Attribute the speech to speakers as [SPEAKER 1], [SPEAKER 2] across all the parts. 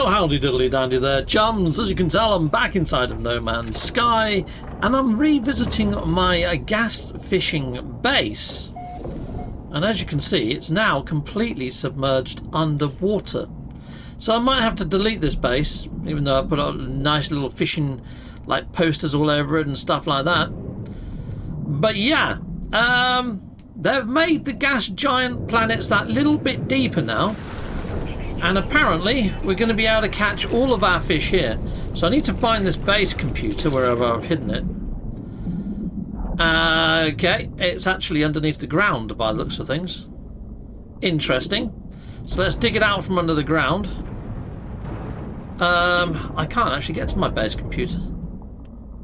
[SPEAKER 1] Well, howdy diddly dandy there, chums. As you can tell, I'm back inside of No Man's Sky, and I'm revisiting my gas fishing base. And as you can see, it's now completely submerged underwater. So I might have to delete this base, even though I put up nice little fishing like posters all over it and stuff like that. But yeah, they've made the gas giant planets that little bit deeper now. And apparently we're going to be able to catch all of our fish here. So I need to find this base computer wherever I've hidden it. Okay, it's actually underneath the ground by the looks of things. Interesting. So let's dig it out from under the ground. I can't actually get to my base computer.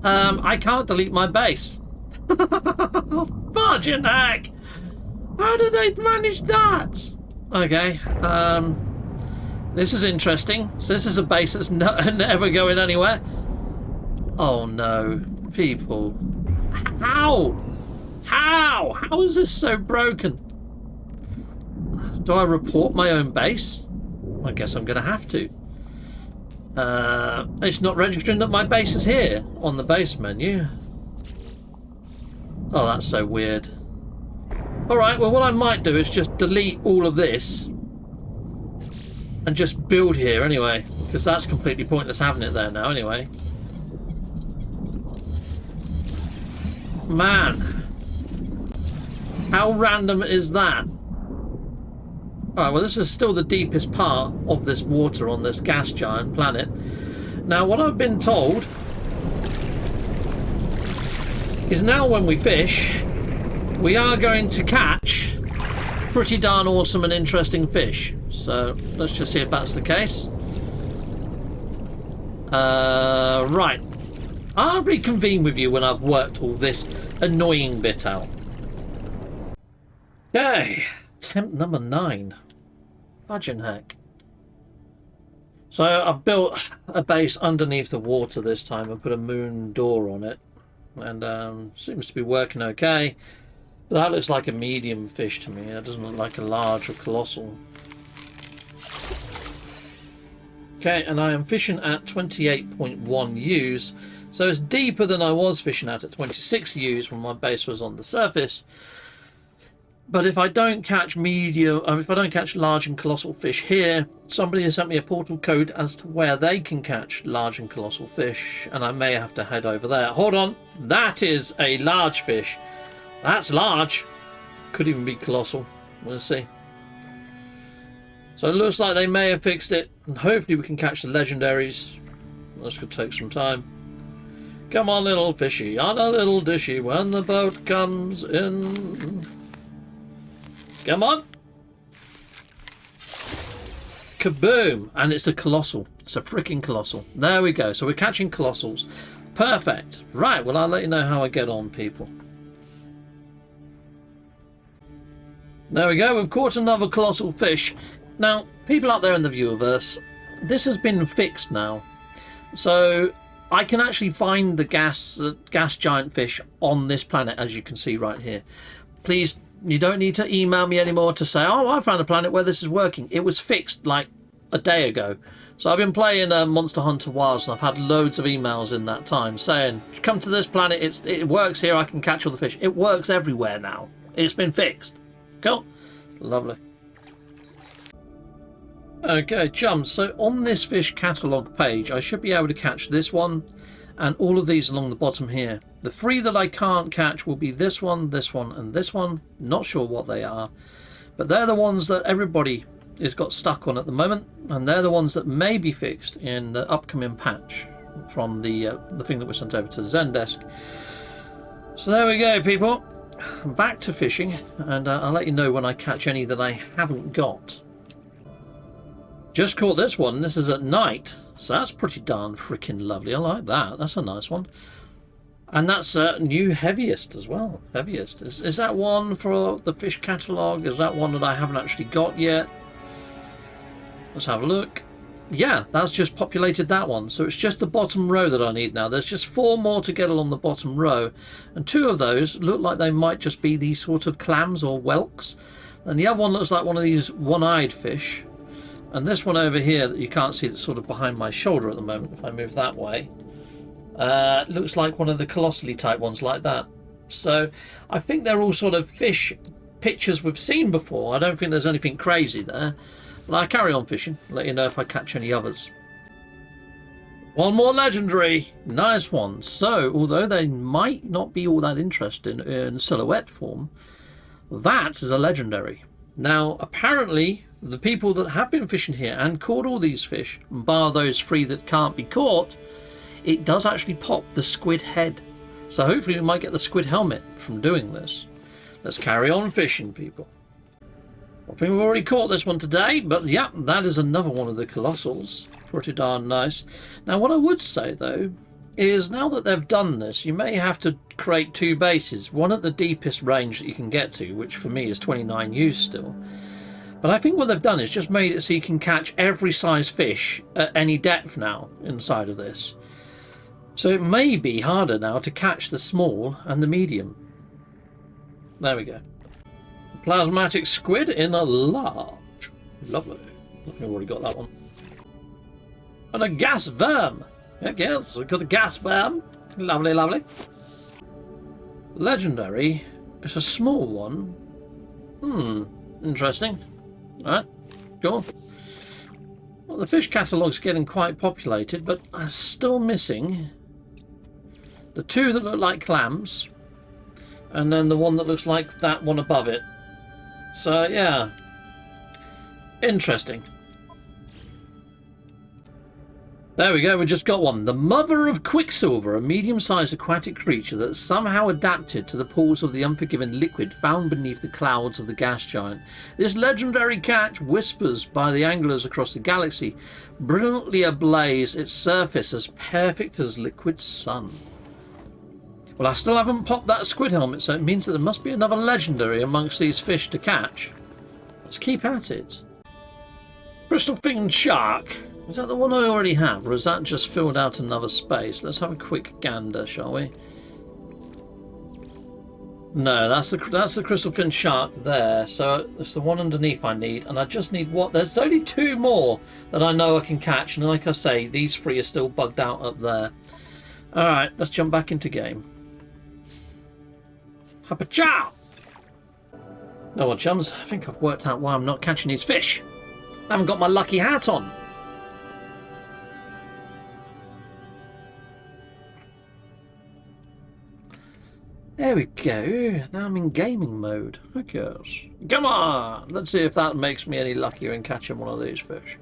[SPEAKER 1] I can't delete my base. Fudging heck! How did they manage that? Okay, this is interesting. So this is a base that's never going anywhere. Oh no, people. How? How is this so broken? Do I report my own base? I guess I'm going to have to. It's not registering that my base is here on the base menu. Oh, that's so weird. Alright, well what I might do is just delete all of this and just build here anyway, because that's completely pointless having it there now anyway. Man, how random is that? Alright, well this is still the deepest part of this water on this gas giant planet. Now what I've been told is now when we fish, we are going to catch pretty darn awesome and interesting fish. So let's just see if that's the case. Right. I'll reconvene with you when I've worked all this annoying bit out. Okay. Attempt number 9. Fudging heck. So I've built a base underneath the water this time and put a moon door on it. And seems to be working okay. But that looks like a medium fish to me. It doesn't look like a large or colossal. Okay, and I am fishing at 28.1 U's. So it's deeper than I was fishing at 26 U's when my base was on the surface. But if I don't catch if I don't catch large and colossal fish here, somebody has sent me a portal code as to where they can catch large and colossal fish, and I may have to head over there. Hold on, that is a large fish. That's large. Could even be colossal. We'll see. So it looks like they may have fixed it, and hopefully we can catch the legendaries. This could take some time. Come on, little fishy, on a little dishy when the boat comes in. Come on. Kaboom! And it's a colossal. It's a freaking colossal. There we go. So we're catching colossals. Perfect. Right, well, I'll let you know how I get on, people. There we go. We've caught another colossal fish. Now, people out there in the viewerverse, this has been fixed now. So I can actually find the gas giant fish on this planet, as you can see right here. Please, you don't need to email me anymore to say, oh, I found a planet where this is working. It was fixed like a day ago. So I've been playing Monster Hunter Wilds, and I've had loads of emails in that time saying, come to this planet, it works here, I can catch all the fish. It works everywhere now. It's been fixed. Cool. Lovely. Okay, chums, so on this fish catalogue page, I should be able to catch this one and all of these along the bottom here. The 3 that I can't catch will be this one, and this one. Not sure what they are, but they're the ones that everybody has got stuck on at the moment, and they're the ones that may be fixed in the upcoming patch from the thing that was sent over to the Zendesk. So there we go, people. Back to fishing, and I'll let you know when I catch any that I haven't got. Just caught this one. This is at night, so that's pretty darn freaking lovely. I like that. That's a nice one. And that's new heaviest as well. Heaviest. Is that one for the fish catalogue? Is that one that I haven't actually got yet? Let's have a look. Yeah, that's just populated that one. So it's just the bottom row that I need now. There's just 4 more to get along the bottom row. And 2 of those look like they might just be these sort of clams or whelks. And the other one looks like one of these one-eyed fish. And this one over here that you can't see, that's sort of behind my shoulder at the moment, if I move that way, looks like one of the colossally type ones like that. So I think they're all sort of fish pictures we've seen before. I don't think there's anything crazy there. But I'll carry on fishing, let you know if I catch any others. One more legendary. Nice one. So, although they might not be all that interesting in silhouette form, that is a legendary. Now, apparently, the people that have been fishing here and caught all these fish, bar those 3 that can't be caught, it does actually pop the squid head. So hopefully we might get the squid helmet from doing this. Let's carry on fishing, people. I think we've already caught this one today, but yeah, that is another one of the colossals. Pretty darn nice. Now, what I would say, though, is now that they've done this, you may have to create 2 bases. One at the deepest range that you can get to, which for me is 29 U's still. But I think what they've done is just made it so you can catch every size fish at any depth now inside of this. So it may be harder now to catch the small and the medium. There we go. Plasmatic squid in a large. Lovely. I think we've already got that one. And a gas worm. Heck yes, we've got a gas worm. Lovely, lovely. Legendary. It's a small one. Interesting. Alright, cool. Well, the fish catalogue's getting quite populated, but I'm still missing the 2 that look like clams, and then the one that looks like that one above it. So, yeah. Interesting. There we go, we just got one. The mother of Quicksilver, a medium-sized aquatic creature that somehow adapted to the pools of the unforgiving liquid found beneath the clouds of the gas giant. This legendary catch whispers by the anglers across the galaxy, brilliantly ablaze, its surface as perfect as liquid sun. Well, I still haven't popped that squid helmet, so it means that there must be another legendary amongst these fish to catch. Let's keep at it. Crystal finned shark. Is that the one I already have, or has that just filled out another space? Let's have a quick gander, shall we? No, that's the crystal fin shark there. So it's the one underneath I need, and I just need what? There's only 2 more that I know I can catch, and like I say, these 3 are still bugged out up there. All right, let's jump back into game. Hapa-chow! No one chums. I think I've worked out why I'm not catching these fish. I haven't got my lucky hat on. There we go. Now I'm in gaming mode. Okay. Come on! Let's see if that makes me any luckier in catching one of these fish.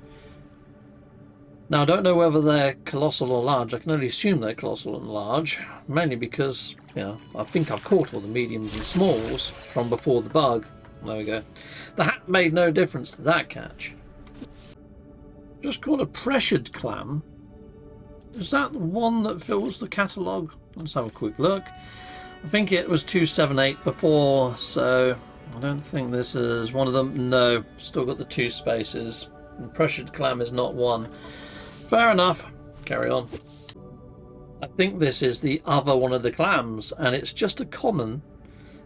[SPEAKER 1] Now, I don't know whether they're colossal or large. I can only assume they're colossal and large. Mainly because, you know, I think I've caught all the mediums and smalls from before the bug. There we go. The hat made no difference to that catch. Just caught a pressured clam. Is that the one that fills the catalogue? Let's have a quick look. I think it was 278 before, so I don't think this is one of them. No, still got the 2 spaces. And pressured clam is not one. Fair enough. Carry on. I think this is the other one of the clams, and it's just a common,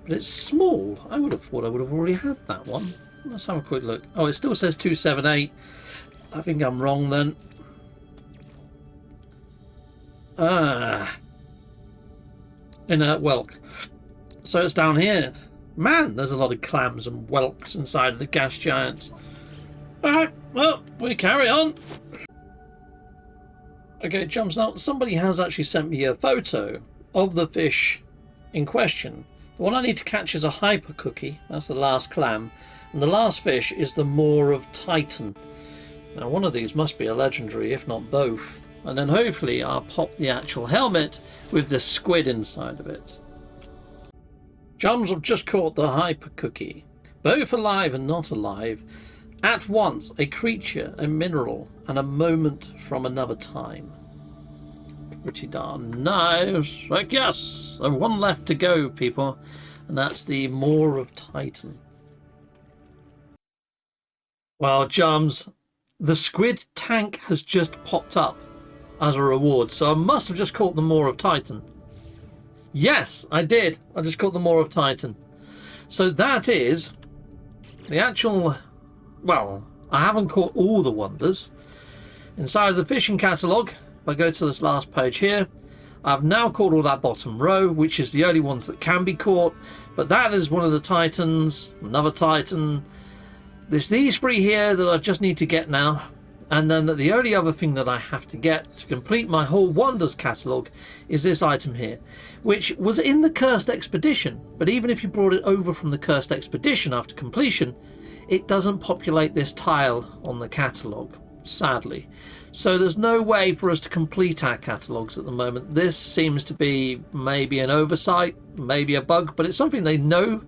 [SPEAKER 1] but it's small. I would have thought I would have already had that one. Let's have a quick look. Oh, it still says 278. I think I'm wrong then. Inert whelk. So it's down here. Man, there's a lot of clams and whelks inside of the gas giants. Alright, well, we carry on. Okay, chums, now somebody has actually sent me a photo of the fish in question. The one I need to catch is a hyper cookie. That's the last clam. And the last fish is the Maw of Titan. Now, one of these must be a legendary, if not both. And then hopefully I'll pop the actual helmet with the squid inside of it. Chums have just caught the hyper cookie. Both alive and not alive. At once, a creature, a mineral, and a moment from another time. Pretty darn nice. Like, yes, so one left to go, people. And that's the Maw of Titan. Well, chums, the squid tank has just popped up as a reward, so I must have just caught the Maw of Titan. Yes, I did. I just caught the Maw of Titan. So that is the actual... Well, I haven't caught all the wonders. Inside of the fishing catalogue, if I go to this last page here, I've now caught all that bottom row, which is the only ones that can be caught. But that is one of the titans, another titan. There's these three here that I just need to get now. And then the only other thing that I have to get to complete my whole wonders catalogue is this item here, which was in the Cursed Expedition. But even if you brought it over from the Cursed Expedition after completion, it doesn't populate this tile on the catalogue, sadly. So there's no way for us to complete our catalogues at the moment. This seems to be maybe an oversight, maybe a bug, but it's something they know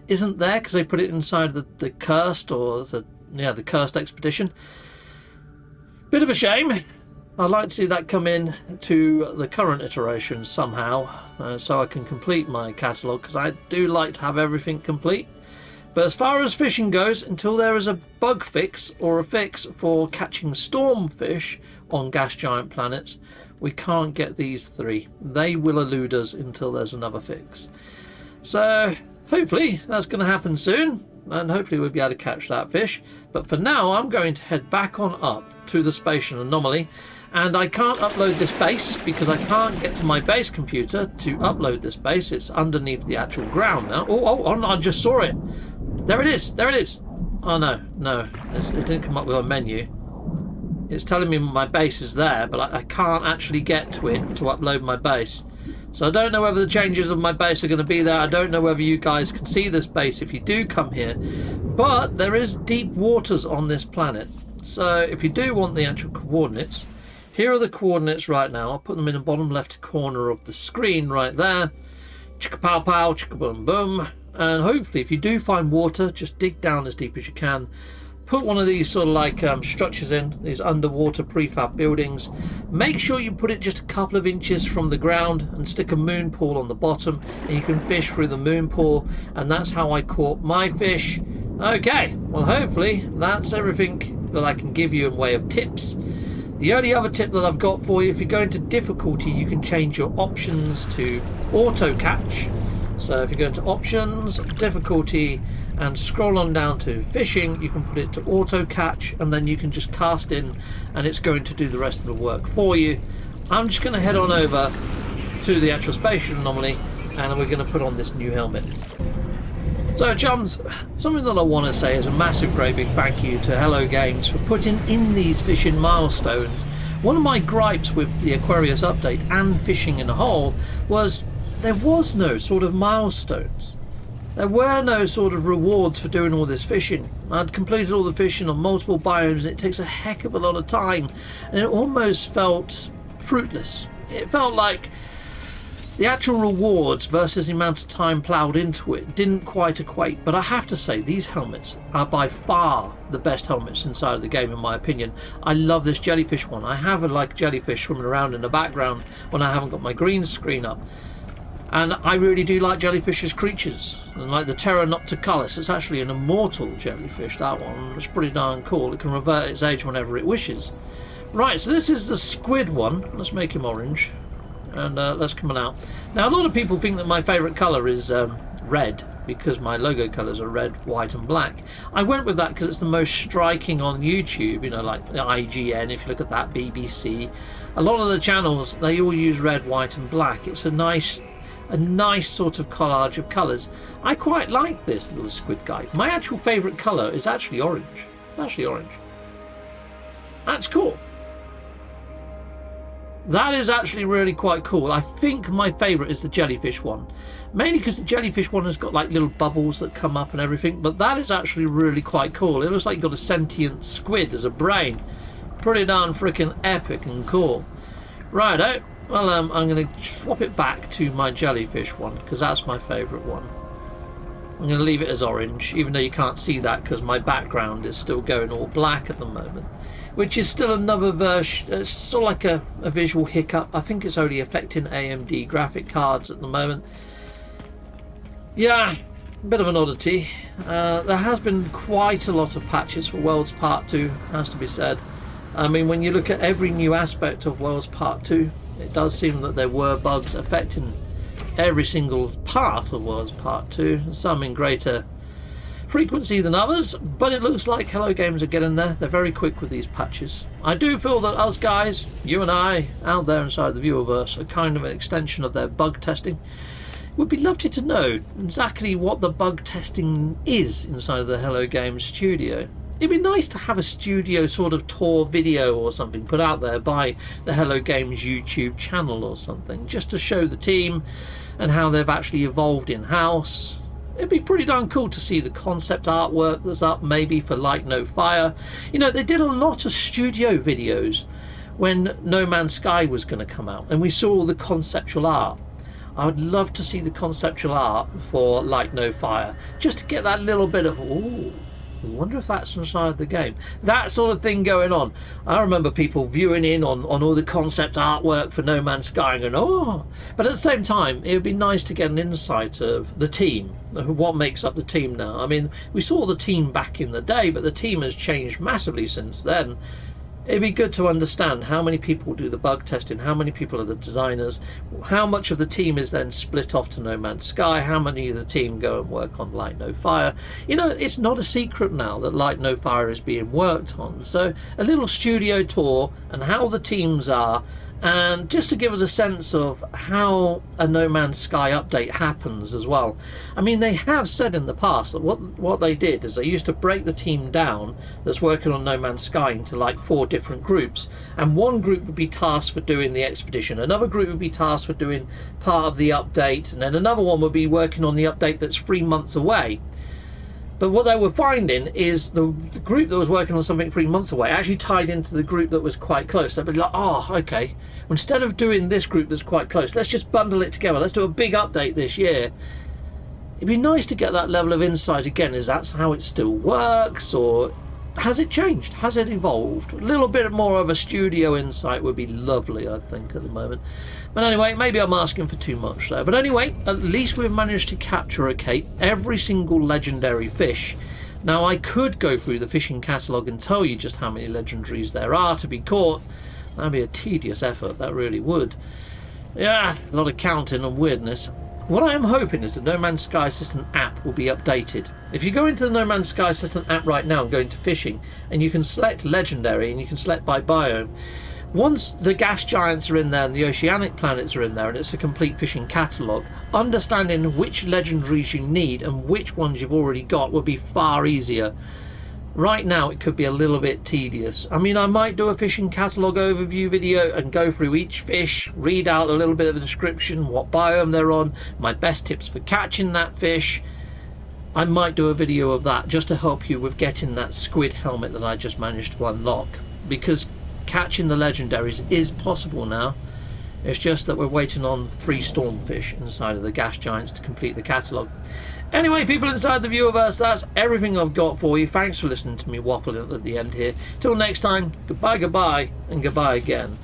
[SPEAKER 1] isn't there because they put it inside the Cursed or the Cursed Expedition. Bit of a shame. I'd like to see that come in to the current iteration somehow, so I can complete my catalogue, because I do like to have everything complete. But as far as fishing goes, until there is a bug fix or a fix for catching stormfish on gas giant planets, we can't get these three. They will elude us until there's another fix. So hopefully that's going to happen soon, and hopefully we'll be able to catch that fish. But for now, I'm going to head back on up to the spatial anomaly, and I can't upload this base because I can't get to my base computer to upload this base. It's underneath the actual ground now. Oh, I just saw it. There it is. Oh no, it didn't come up with a menu. It's telling me my base is there, but I can't actually get to it to upload my base. So I don't know whether the changes of my base are going to be there. I don't know whether you guys can see this base if you do come here. But there is deep waters on this planet. So if you do want the actual coordinates, here are the coordinates right now. I'll put them in the bottom left corner of the screen right there. Chicka pow pow, chicka boom boom. And hopefully if you do find water, just dig down as deep as you can. Put one of these sort of like structures in, these underwater prefab buildings. Make sure you put it just a couple of inches from the ground and stick a moon pool on the bottom, and you can fish through the moon pool. And that's how I caught my fish. Okay, well hopefully that's everything that I can give you in way of tips. The only other tip that I've got for you, if you go into difficulty, you can change your options to auto catch. So if you go into options, difficulty, and scroll on down to fishing, you can put it to auto catch, and then you can just cast in and it's going to do the rest of the work for you. I'm just going to head on over to the actual spatial anomaly, and we're going to put on this new helmet. So chums, something that I want to say is a massive great big thank you to Hello Games for putting in these fishing milestones. One of my gripes with the Aquarius update and fishing in a whole was there was no sort of milestones. There were no sort of rewards for doing all this fishing. I'd completed all the fishing on multiple biomes, and it takes a heck of a lot of time, and it almost felt fruitless. It felt like the actual rewards versus the amount of time ploughed into it didn't quite equate. But I have to say, these helmets are by far the best helmets inside of the game in my opinion. I love this jellyfish one. I have a like jellyfish swimming around in the background when I haven't got my green screen up. And I really do like jellyfish as creatures. And like the Pteronoptoculus, it's actually an immortal jellyfish, that one. It's pretty darn cool. It can revert its age whenever it wishes. Right, so this is the squid one. Let's make him orange. And let's come on out. Now, a lot of people think that my favourite colour is red, because my logo colours are red, white and black. I went with that because it's the most striking on YouTube, you know, like the IGN, if you look at that, BBC. A lot of the channels, they all use red, white and black. It's a nice sort of collage of colours. I quite like this little squid guy. My actual favourite colour is actually orange. That's cool. That is actually really quite cool. I think my favourite is the jellyfish one. Mainly because the jellyfish one has got like little bubbles that come up and everything. But that is actually really quite cool. It looks like you've got a sentient squid as a brain. Pretty darn freaking epic and cool. Righto. Well, I'm going to swap it back to my jellyfish one, because that's my favourite one. I'm going to leave it as orange, even though you can't see that because my background is still going all black at the moment. Which is still another version, it's sort of like a visual hiccup. I think it's only affecting AMD graphic cards at the moment. Yeah, a bit of an oddity. There has been quite a lot of patches for Worlds Part 2, has to be said. I mean, when you look at every new aspect of Worlds Part 2, it does seem that there were bugs affecting every single part of Worlds Part 2, some in greater frequency than others, but it looks like Hello Games are getting there. They're very quick with these patches. I do feel that us guys, you and I, out there inside the viewerverse, are kind of an extension of their bug testing. It would be lovely to know exactly what the bug testing is inside of the Hello Games studio. It'd be nice to have a studio sort of tour video or something put out there by the Hello Games YouTube channel or something, just to show the team and how they've actually evolved in-house. It'd be pretty darn cool to see the concept artwork that's up, maybe for Light No Fire. You know, they did a lot of studio videos when No Man's Sky was going to come out, and we saw all the conceptual art. I would love to see the conceptual art for Light No Fire, just to get that little bit of, ooh, I wonder if that's inside the game. That sort of thing going on. I remember people viewing in on all the concept artwork for No Man's Sky and going, oh. But at the same time, it would be nice to get an insight of the team, what makes up the team now. I mean, we saw the team back in the day, but the team has changed massively since then. It'd be good to understand how many people do the bug testing, how many people are the designers, how much of the team is then split off to No Man's Sky, how many of the team go and work on Light No Fire. You know, it's not a secret now that Light No Fire is being worked on. So a little studio tour and how the teams are, and just to give us a sense of how a No Man's Sky update happens as well. I mean, they have said in the past that what they did is they used to break the team down that's working on No Man's Sky into like 4 different groups, and one group would be tasked for doing the expedition, another group would be tasked for doing part of the update, and then another one would be working on the update that's 3 months away. But what they were finding is the group that was working on something 3 months away actually tied into the group that was quite close. They'd be like, oh, okay, well, instead of doing this group that's quite close, let's just bundle it together. Let's do a big update this year. It'd be nice to get that level of insight again. Is that how it still works, or has it changed? Has it evolved? A little bit more of a studio insight would be lovely, I think, at the moment. But anyway, maybe I'm asking for too much there. But anyway, at least we've managed to capture, okay, every single legendary fish. Now, I could go through the fishing catalogue and tell you just how many legendaries there are to be caught. That'd be a tedious effort, that really would. Yeah, a lot of counting and weirdness. What I am hoping is the No Man's Sky Assistant app will be updated. If you go into the No Man's Sky Assistant app right now and go into fishing, and you can select legendary and you can select by biome, once the gas giants are in there and the oceanic planets are in there and it's a complete fishing catalogue, understanding which legendaries you need and which ones you've already got will be far easier. Right now it could be a little bit tedious. I mean, I might do a fishing catalogue overview video and go through each fish, read out a little bit of a description, what biome they're on, my best tips for catching that fish. I might do a video of that just to help you with getting that squid helmet that I just managed to unlock, because catching the legendaries is possible now. It's just that we're waiting on 3 stormfish inside of the gas giants to complete the catalogue. Anyway, people inside the viewerverse, that's everything I've got for you. Thanks for listening to me waffle at the end here. Till next time, goodbye, and goodbye again.